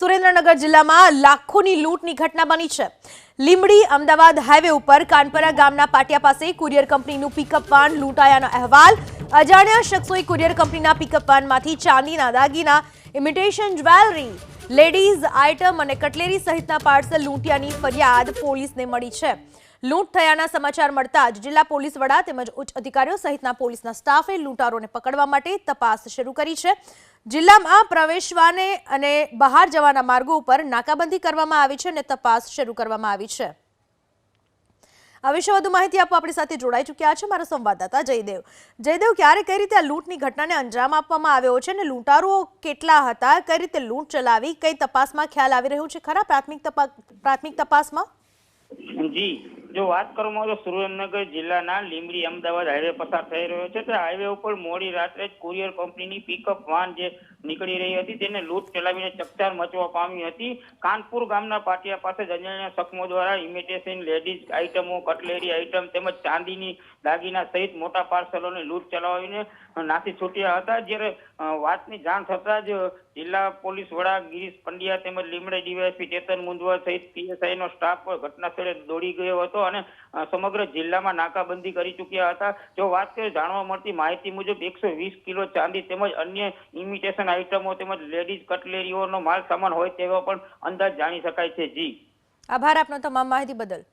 સુરેન્દ્રનગર જિલ્લામાં લાખોની લૂંટની ઘટના બની છે। લીંબડી અમદાવાદ હાઈવે ઉપર કાનપરા ગામના પાટિયા પાસે કુરિયર કંપનીનું પિકઅપ વાન લૂંટાયાનો અહેવાલ। અજાણ્યા શખ્સોએ કુરિયર કંપનીના પિકઅપ વાનમાંથી ચાંદીના દાગીના, ઇમિટેશન જ્વેલરી, લેડીઝ આઇટમ અને કટલેરી સહિતના પાર્સલ લૂંટ્યાની ફરિયાદ પોલીસને મળી છે। લૂંટ થયાના સમાચાર મળતા જ જિલ્લા પોલીસ વડા તેમજ ઉચ્ચ અધિકારીઓ સહિતના પોલીસના સ્ટાફે લૂંટારોને પકડવા માટે તપાસ શરૂ કરી છે। જિલ્લામાં પ્રવેશવાને અને બહાર જવાના માર્ગો ઉપર નાકાબંધી કરવામાં આવી છે અને તપાસ શરૂ કરવામાં આવી છે। આ વિશે વધુ માહિતી આપવા આપણી સાથે જોડાઈ ચૂક્યા છે મારા સંવાદદાતા જયદેવ। જયદેવ, ક્યારે કઈ રીતે આ લૂંટની ઘટનાને અંજામ આપવામાં આવ્યો છે અને લૂંટારો કેટલા હતા, કઈ રીતે લૂંટ ચલાવી, કઈ તપાસમાં ખ્યાલ આવી રહ્યું છે ખરા પ્રાથમિક તપાસમાં? જી, જો વાત કરવામાં આવે તો સુરેન્દ્રનગર જિલ્લાના લીંબડી અમદાવાદ હાઈવે પસાર થઈ રહ્યો છે। તો હાઈવે ઉપર મોડી રાત્રે જ કુરિયર કંપનીની પિકઅપ વાન જે નીકળી રહી હતી તેને લૂંટ ચલાવીને ચકચાર મચવા પામી હતી। કાનપુર ગામના પાટિયા પાસે અજાણ્યા શખ્સો દ્વારા ઇમિટેશન લેડીઝ આઇટમો, કટલેરી આઇટમ તેમજ ચાંદીની દાગીના સહિત મોટા પાર્સલોને લૂંટ ચલાવીને નાસી છૂટ્યા હતા। જ્યારે વાતની જાણ થતાં જ જિલ્લા પોલીસ વડા ગિરીશ પંડ્યા તેમજ લીંબડી ડીવાયએસપી ચેતન મુંદવા સહિત પીએસઆઈનો સ્ટાફ ઘટના સ્થળે દોડી ગયો હતો અને સમગ્ર જિલ્લામાં નાકાબંધી કરી ચૂક્યા હતા। જો વાત કરીએ જાણવા મળતી માહિતી મુજબ 120 કિલો ચાંદી તેમજ અન્ય ઇમિટેશન આઇટમો તેમજ લેડીઝ કટલેરીઓનો માલ સામાન હોય તેવો પણ અંદાજ જાણી શકાય છે। જી, આભાર આપનો તમામ માહિતી બદલ।